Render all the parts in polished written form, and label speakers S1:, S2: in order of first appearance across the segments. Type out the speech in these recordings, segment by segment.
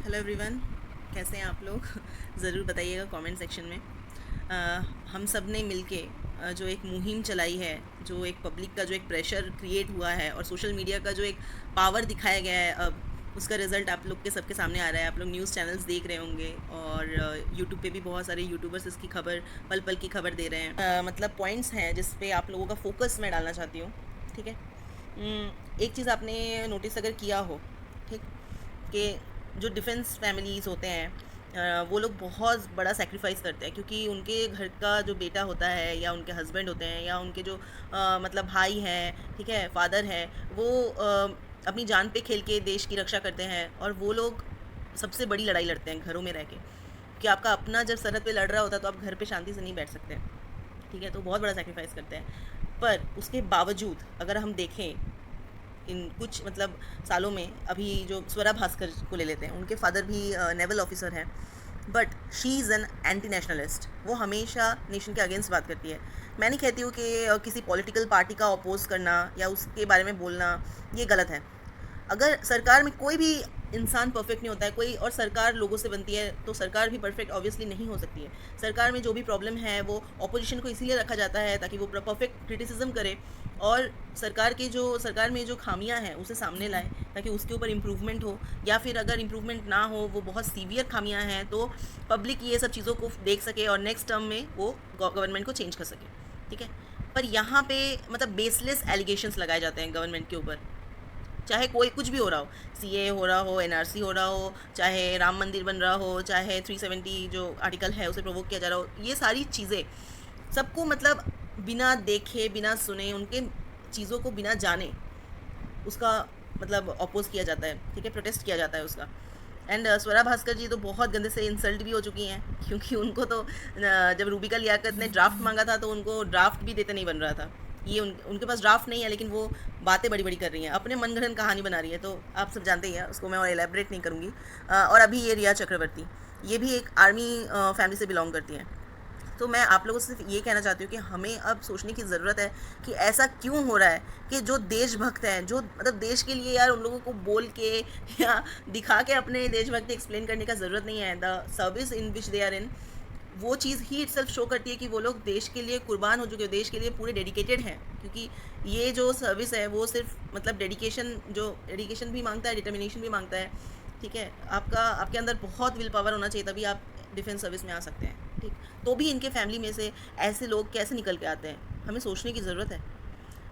S1: Hello everyone, कैसे हैं आप लोग? ज़रूर बताइएगा कमेंट सेक्शन में। हम सब ने मिलके जो एक मुहिम चलाई है, जो एक पब्लिक का जो एक प्रेशर क्रिएट हुआ है और सोशल मीडिया का जो एक पावर दिखाया गया है, अब उसका रिज़ल्ट आप लोग के सबके सामने आ रहा है। आप लोग न्यूज़ चैनल्स देख रहे होंगे और यूट्यूब पे भी बहुत सारे यूट्यूबर्स इसकी खबर पल पल की खबर दे रहे हैं। मतलब पॉइंट्स हैं जिस पे आप लोगों का फोकस मैं डालना चाहती हूँ। ठीक है। एक चीज़ आपने नोटिस अगर किया हो, ठीक, कि जो डिफेंस फैमिलीज़ होते हैं, वो लोग बहुत बड़ा सेक्रीफाइस करते हैं, क्योंकि उनके घर का जो बेटा होता है या उनके हस्बैंड होते हैं या उनके जो मतलब भाई हैं, ठीक है, फादर है, वो अपनी जान पे खेल के देश की रक्षा करते हैं और वो लोग सबसे बड़ी लड़ाई लड़ते हैं घरों में रह के, कि आपका अपना जब सरहद पे लड़ रहा होता है तो आप घर पे शांति से नहीं बैठ सकते। ठीक है, तो बहुत बड़ा सेक्रीफाइस करते हैं। पर उसके बावजूद अगर हम देखें इन कुछ मतलब सालों में, अभी जो स्वरा भास्कर को ले लेते हैं, उनके फादर भी नेवल ऑफिसर हैं, but she is an anti nationalist. वो हमेशा नेशन के अगेंस्ट बात करती है। मैं नहीं कहती हूँ कि किसी पॉलिटिकल पार्टी का अपोज करना या उसके बारे में बोलना ये गलत है। अगर सरकार में कोई भी इंसान परफेक्ट नहीं होता है, कोई और सरकार लोगों से बनती है, तो सरकार भी परफेक्ट ऑब्वियसली नहीं हो सकती है। सरकार में जो भी प्रॉब्लम है वो ऑपोजिशन को इसीलिए रखा जाता है ताकि वो परफेक्ट क्रिटिसिज्म करे और सरकार में जो खामियां हैं उसे सामने लाए ताकि उसके ऊपर इम्प्रूवमेंट हो, या फिर अगर इम्प्रूवमेंट ना हो, वो बहुत सीवियर खामियां हैं, तो पब्लिक ये सब चीज़ों को देख सके और नेक्स्ट टर्म में वो गवर्नमेंट को चेंज कर सके। ठीक है। पर यहाँ पे मतलब बेसलेस एलिगेशंस लगाए जाते हैं गवर्नमेंट के ऊपर, चाहे कोई कुछ भी हो रहा हो, सीए हो रहा हो, एनआरसी हो रहा हो, चाहे राम मंदिर बन रहा हो, चाहे 370 जो आर्टिकल है उसे प्रोवोक किया जा रहा हो, ये सारी चीज़ें सबको मतलब बिना देखे बिना सुने उनके चीज़ों को बिना जाने उसका मतलब अपोज किया जाता है। ठीक है, प्रोटेस्ट किया जाता है उसका। एंड स्वरा भास्कर जी तो बहुत गंदे से इंसल्ट भी हो चुकी हैं, क्योंकि उनको तो जब रूबिका लियाकत ने ड्राफ्ट मांगा था तो उनको ड्राफ्ट भी देते नहीं बन रहा था। ये उनके पास ड्राफ्ट नहीं है, लेकिन वो बातें बड़ी बड़ी कर रही हैं, अपने मनगढ़ंत कहानी बना रही है, तो आप सब जानते ही हैं, उसको मैं और एलेबरेट नहीं करूँगी। और अभी ये रिया चक्रवर्ती, ये भी एक आर्मी फैमिली से बिलोंग करती हैं। तो मैं आप लोगों से सिर्फ ये कहना चाहती हूँ कि हमें अब सोचने की ज़रूरत है कि ऐसा क्यों हो रहा है कि जो देशभक्त हैं, जो मतलब देश के लिए, यार उन लोगों को बोल के या दिखा के अपने देशभक्ति एक्सप्लेन करने का ज़रूरत नहीं है। The service in which they are in, वो चीज़ ही इटसेल्फ शो करती है कि वो लोग देश के लिए कुर्बान हो चुके हैं, देश के लिए पूरे डेडिकेटेड हैं। क्योंकि ये जो सर्विस है वो सिर्फ मतलब डेडिकेशन भी मांगता है, डिटर्मिनेशन भी मांगता है। ठीक है, आपके अंदर बहुत विल पावर होना चाहिए, तभी आप डिफेंस सर्विस में आ सकते हैं। ठीक, तो भी इनके फैमिली में से ऐसे लोग कैसे निकल के आते हैं, हमें सोचने की ज़रूरत है।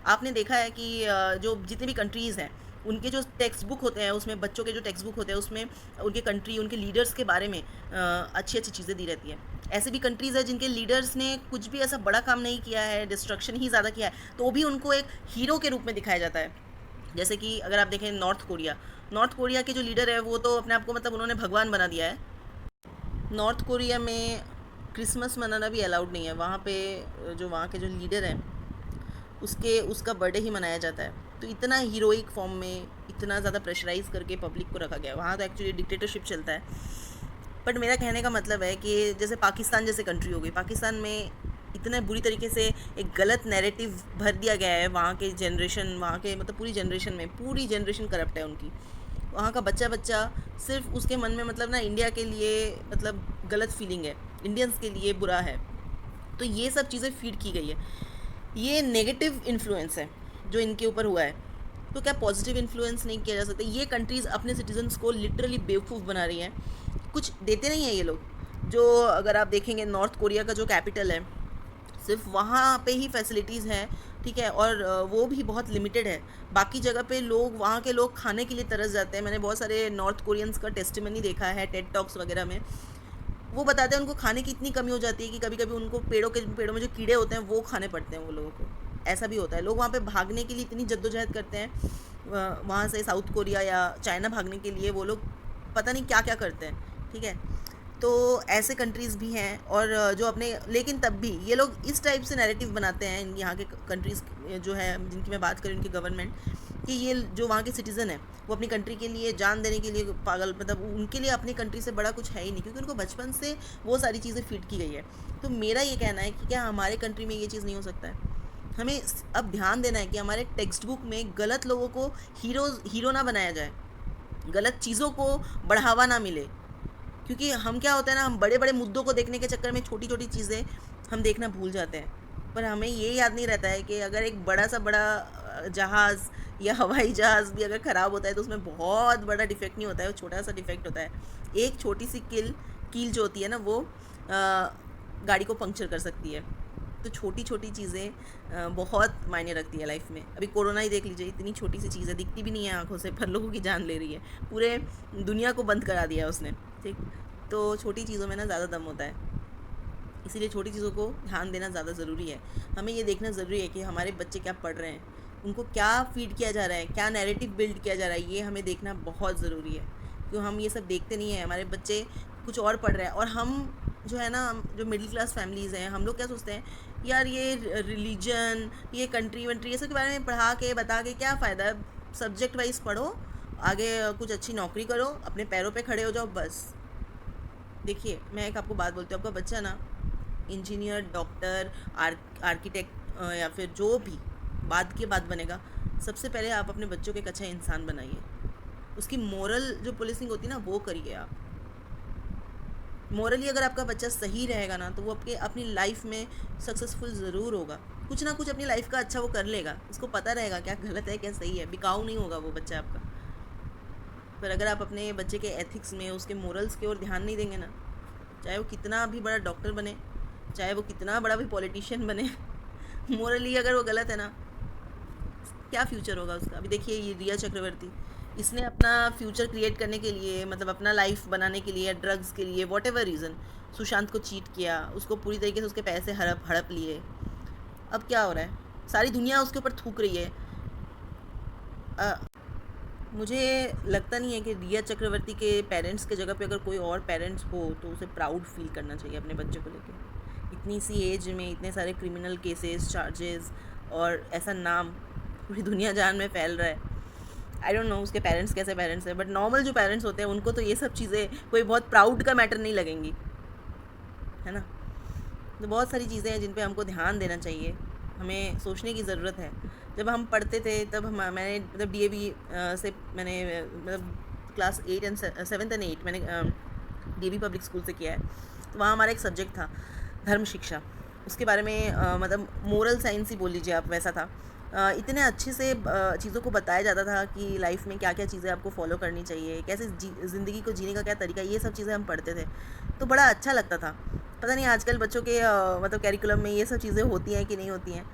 S1: आपने देखा है कि जो जितने भी कंट्रीज़ हैं, उनके जो टेक्स्ट बुक होते हैं, उसमें बच्चों के जो टेक्स्ट बुक होते हैं उसमें उनके कंट्री, उनके लीडर्स के बारे में अच्छी अच्छी चीज़ें दी रहती हैं। ऐसे भी कंट्रीज़ हैं जिनके लीडर्स ने कुछ भी ऐसा बड़ा काम नहीं किया है, डिस्ट्रक्शन ही ज़्यादा किया है, तो भी उनको एक हीरो के रूप में दिखाया जाता है। जैसे कि अगर आप देखें नॉर्थ कोरिया के जो लीडर है वो तो अपने आप को मतलब उन्होंने भगवान बना दिया है। नॉर्थ कोरिया में क्रिसमस मनाना भी अलाउड नहीं है वहाँ पे। जो वहाँ के जो लीडर हैं उसका बर्थडे ही मनाया जाता है। तो इतना हीरोइक फॉर्म में इतना ज़्यादा प्रेशराइज करके पब्लिक को रखा गया है, वहाँ तो एक्चुअली डिक्टेटरशिप चलता है। बट मेरा कहने का मतलब है कि जैसे पाकिस्तान जैसे कंट्री हो गई, पाकिस्तान में इतने बुरी तरीके से एक गलत नैरेटिव भर दिया गया है, वहाँ के जनरेशन, वहाँ के मतलब पूरी जनरेशन करप्ट है उनकी। वहाँ का बच्चा बच्चा सिर्फ उसके मन में मतलब ना इंडिया के लिए मतलब गलत फीलिंग है, इंडियंस के लिए बुरा है। तो ये सब चीज़ें फीड की गई है, ये नेगेटिव इन्फ्लुएंस है जो इनके ऊपर हुआ है। तो क्या पॉजिटिव इन्फ्लुएंस नहीं किया जा सकता? ये कंट्रीज़ अपने सिटीजन्स को लिटरली बेवकूफ़ बना रही हैं, कुछ देते नहीं हैं ये लोग। जो अगर आप देखेंगे नॉर्थ कोरिया का जो कैपिटल है, सिर्फ वहाँ पे ही फैसिलिटीज़ हैं। ठीक है, और वो भी बहुत लिमिटेड है। बाकी जगह पे लोग, वहाँ के लोग खाने के लिए तरस जाते हैं। मैंने बहुत सारे नॉर्थ कोरियंस का टेस्टिमनी देखा है टेड टॉक्स वगैरह में। वो बताते हैं उनको खाने की इतनी कमी हो जाती है कि कभी कभी उनको पेड़ों में जो कीड़े होते हैं वो खाने पड़ते हैं वो लोगों को। ऐसा भी होता है, लोग वहाँ पे भागने के लिए इतनी जद्दोजहद करते हैं, वहाँ से साउथ कोरिया या चाइना भागने के लिए वो लोग पता नहीं क्या क्या करते हैं। ठीक है, तो ऐसे कंट्रीज़ भी हैं। और जो अपने, लेकिन तब भी ये लोग इस टाइप से नैरेटिव बनाते हैं, यहाँ के कंट्रीज़ जो है जिनकी मैं बात करूँ, उनकी गवर्नमेंट, कि ये जो वहाँ के सिटीज़न हैं वो अपनी कंट्री के लिए जान देने के लिए पागल, मतलब उनके लिए अपनी कंट्री से बड़ा कुछ है ही नहीं, क्योंकि उनको बचपन से वो सारी चीज़ें फीड की गई है। तो मेरा ये कहना है कि क्या हमारे कंट्री में ये चीज़ नहीं हो सकता है? हमें अब ध्यान देना है कि हमारे टेक्स्ट बुक में गलत लोगों को हीरो ना बनाया जाए। गलत चीज़ों को बढ़ावा ना मिले। क्योंकि हम क्या होता है ना, हम बड़े बड़े मुद्दों को देखने के चक्कर में छोटी छोटी चीज़ें हम देखना भूल जाते हैं। पर हमें ये याद नहीं रहता है कि अगर एक बड़ा सा बड़ा जहाज़ या हवाई जहाज़ भी अगर ख़राब होता है तो उसमें बहुत बड़ा डिफेक्ट नहीं होता है, वो छोटा सा डिफेक्ट होता है। एक छोटी सी कील जो होती है ना, वो गाड़ी को पंक्चर कर सकती है। तो छोटी छोटी चीज़ें बहुत मायने रखती है लाइफ में। अभी कोरोना ही देख लीजिए, इतनी छोटी सी चीज़ है, दिखती भी नहीं है आंखों से, पर लोगों की जान ले रही है, पूरे दुनिया को बंद करा दिया उसने। ठीक, तो छोटी चीज़ों में ना ज़्यादा दम होता है, इसीलिए छोटी चीज़ों को ध्यान देना ज़्यादा ज़रूरी है। हमें ये देखना ज़रूरी है कि हमारे बच्चे क्या पढ़ रहे हैं, उनको क्या फीड किया जा रहा है, क्या नैरेटिव बिल्ड किया जा रहा है, ये हमें देखना बहुत ज़रूरी है। क्यों हम ये सब देखते नहीं हैं, हमारे बच्चे कुछ और पढ़ रहे हैं और हम जो है ना, जो मिडिल क्लास फैमिलीज़ हैं, हम लोग क्या सोचते हैं, यार ये रिलीजन, ये कंट्री वंट्री, ये सब के बारे में पढ़ा के बता के क्या फ़ायदा है। सब्जेक्ट वाइज पढ़ो, आगे कुछ अच्छी नौकरी करो, अपने पैरों पे खड़े हो जाओ, बस। देखिए, मैं एक आपको बात बोलती हूँ, आपका बच्चा ना इंजीनियर, डॉक्टर, आर्किटेक्ट या फिर जो भी बाद की बात बनेगा, सबसे पहले आप अपने बच्चों को एक अच्छा इंसान बनाइए। उसकी मोरल जो पुलिसिंग होती है ना, वो करिए आप। मोरली अगर आपका बच्चा सही रहेगा ना, तो वो अपनी लाइफ में सक्सेसफुल ज़रूर होगा। कुछ ना कुछ अपनी लाइफ का अच्छा वो कर लेगा, उसको पता रहेगा क्या गलत है क्या सही है, बिकाऊ नहीं होगा वो बच्चा आपका। पर अगर आप अपने बच्चे के एथिक्स में, उसके मोरल्स की ओर ध्यान नहीं देंगे ना, चाहे वो कितना भी बड़ा डॉक्टर बने, चाहे वो कितना बड़ा भी पॉलिटिशियन बने, मोरली अगर वो गलत है ना, क्या फ्यूचर होगा उसका। अभी देखिए ये रिया चक्रवर्ती, इसने अपना फ्यूचर क्रिएट करने के लिए, मतलब अपना लाइफ बनाने के लिए, ड्रग्स के लिए, वॉट एवर रीज़न, सुशांत को चीट किया, उसको पूरी तरीके से उसके पैसे हड़प लिए। अब क्या हो रहा है, सारी दुनिया उसके ऊपर थूक रही है। मुझे लगता नहीं है कि रिया चक्रवर्ती के पेरेंट्स के जगह पे अगर कोई और पेरेंट्स हो तो उसे प्राउड फील करना चाहिए अपने बच्चे को लेके। इतनी सी एज में इतने सारे क्रिमिनल केसेस, चार्जेस और ऐसा नाम पूरी दुनिया जान में फैल रहा है। आई डोंट नो उसके पेरेंट्स कैसे पेरेंट्स हैं, बट नॉर्मल जो पेरेंट्स होते हैं उनको तो ये सब चीज़ें कोई बहुत प्राउड का मैटर नहीं लगेंगी, है ना। तो बहुत सारी चीज़ें हैं जिन पे हमको ध्यान देना चाहिए, हमें सोचने की ज़रूरत है। जब हम पढ़ते थे तब मैंने मतलब डीएवी से मैंने मतलब क्लास 8 एंड 7 एंड 8 मैंने डीएवी पब्लिक स्कूल से किया है। तो वहाँ हमारा एक सब्जेक्ट था धर्म शिक्षा, उसके बारे में मतलब मोरल साइंस ही बोल लीजिए आप, वैसा था। इतने अच्छे से चीज़ों को बताया जाता था कि लाइफ में क्या क्या चीज़ें आपको फॉलो करनी चाहिए, कैसे ज़िंदगी को जीने का क्या तरीका, ये सब चीज़ें हम पढ़ते थे, तो बड़ा अच्छा लगता था। पता नहीं आजकल बच्चों के मतलब कैरिकुलम में ये सब चीज़ें होती हैं कि नहीं होती हैं।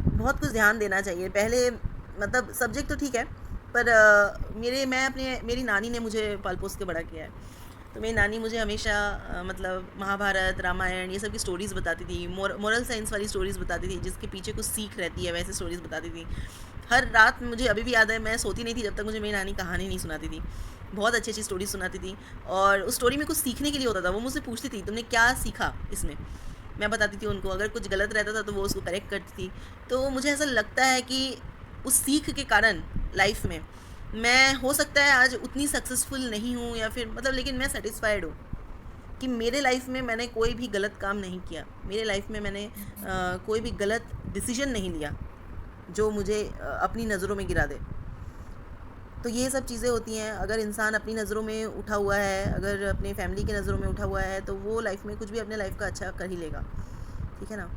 S1: बहुत कुछ ध्यान देना चाहिए। पहले मतलब सब्जेक्ट तो ठीक है, पर मेरी नानी ने मुझे पाल पोस के बड़ा किया है। तो मेरी नानी मुझे हमेशा मतलब महाभारत, रामायण, ये सब की स्टोरीज़ बताती थी, मोरल साइंस वाली स्टोरीज़ बताती थी, जिसके पीछे कुछ सीख रहती है, वैसे स्टोरीज़ बताती थी। हर रात मुझे अभी भी याद है, मैं सोती नहीं थी जब तक मुझे मेरी नानी कहानी नहीं सुनाती थी। बहुत अच्छी अच्छी स्टोरी सुनाती थी और उस स्टोरी में कुछ सीखने के लिए होता था। वो मुझसे पूछती थी तुमने क्या सीखा इसमें, मैं बताती थी उनको। अगर कुछ गलत रहता था तो वो उसको करेक्ट करती थी। तो मुझे ऐसा लगता है कि उस सीख के कारण लाइफ में मैं, हो सकता है आज उतनी सक्सेसफुल नहीं हूँ या फिर मतलब, लेकिन मैं सेटिस्फाइड हूँ कि मेरे लाइफ में मैंने कोई भी गलत काम नहीं किया, मेरे लाइफ में मैंने कोई भी गलत डिसीजन नहीं लिया जो मुझे अपनी नज़रों में गिरा दे। तो ये सब चीज़ें होती हैं। अगर इंसान अपनी नज़रों में उठा हुआ है, अगर अपने फैमिली की नज़रों में उठा हुआ है, तो वो लाइफ में कुछ भी अपने लाइफ का अच्छा कर ही लेगा, ठीक है ना।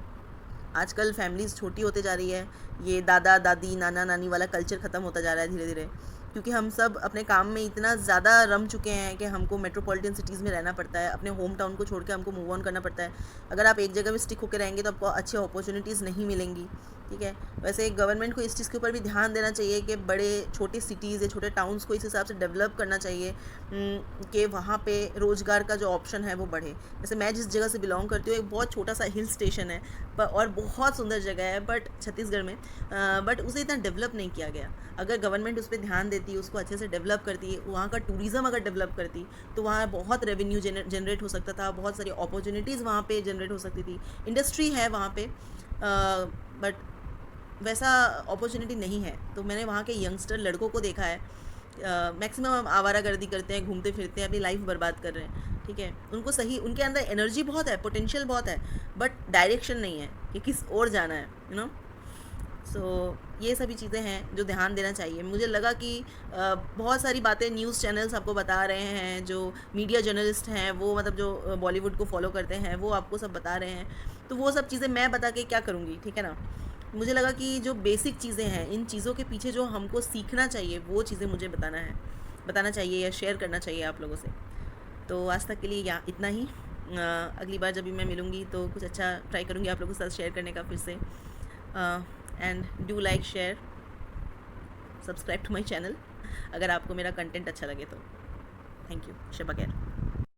S1: आजकल फैमिलीज़ छोटी होते जा रही है, ये दादा दादी, नाना नानी वाला कल्चर ख़त्म होता जा रहा है धीरे धीरे, क्योंकि हम सब अपने काम में इतना ज़्यादा रम चुके हैं कि हमको मेट्रोपॉलिटन सिटीज़ में रहना पड़ता है, अपने होम टाउन को छोड़ के हमको मूव ऑन करना पड़ता है। अगर आप एक जगह में स्टिक होकर रहेंगे तो आपको अच्छी अपॉर्चुनिटीज़ नहीं मिलेंगी, ठीक है। वैसे गवर्नमेंट को इस चीज़ के ऊपर भी ध्यान देना चाहिए कि बड़े छोटे सिटीज़ या छोटे टाउन्स को इस हिसाब से डेवलप करना चाहिए कि वहाँ पे रोज़गार का जो ऑप्शन है वो बढ़े। जैसे मैं जिस जगह से बिलोंग करती हूँ, एक बहुत छोटा सा हिल स्टेशन है और बहुत सुंदर जगह है, बट छत्तीसगढ़ में, बट उसे इतना डेवलप नहीं किया गया। अगर गवर्नमेंट उस पर ध्यान देती, उसको अच्छे से डेवलप करती, वहाँ का टूरिज़्म अगर डेवलप करती, तो वहाँ बहुत रेवेन्यू जनरेट हो सकता था, बहुत सारी अपॉर्चुनिटीज़ वहाँ पे जनरेट हो सकती थी। इंडस्ट्री है वहाँ पे, बट वैसा अपॉर्चुनिटी नहीं है। तो मैंने वहाँ के यंगस्टर लड़कों को देखा है, मैक्सिमम आवारागर्दी करते हैं, घूमते फिरते हैं, अपनी लाइफ बर्बाद कर रहे हैं, ठीक है। उनको सही, उनके अंदर एनर्जी बहुत है, पोटेंशियल बहुत है, बट डायरेक्शन नहीं है कि किस ओर जाना है, यू नो। सो ये सभी चीज़ें हैं जो ध्यान देना चाहिए। मुझे लगा कि बहुत सारी बातें न्यूज़ चैनल्स आपको बता रहे हैं, जो मीडिया जर्नलिस्ट हैं वो मतलब जो बॉलीवुड को फॉलो करते हैं वो आपको सब बता रहे हैं, तो वो सब चीज़ें मैं बता के क्या करूँगी, ठीक है ना। मुझे लगा कि जो बेसिक चीज़ें हैं, इन चीज़ों के पीछे जो हमको सीखना चाहिए वो चीज़ें मुझे बताना चाहिए या शेयर करना चाहिए आप लोगों से। तो आज तक के लिए या इतना ही। अगली बार जब भी मैं मिलूँगी तो कुछ अच्छा ट्राई करूँगी आप लोगों के साथ शेयर करने का फिर से। And do like, share, subscribe to my channel अगर आपको मेरा कंटेंट अच्छा लगे तो। Thank you. शब खैर।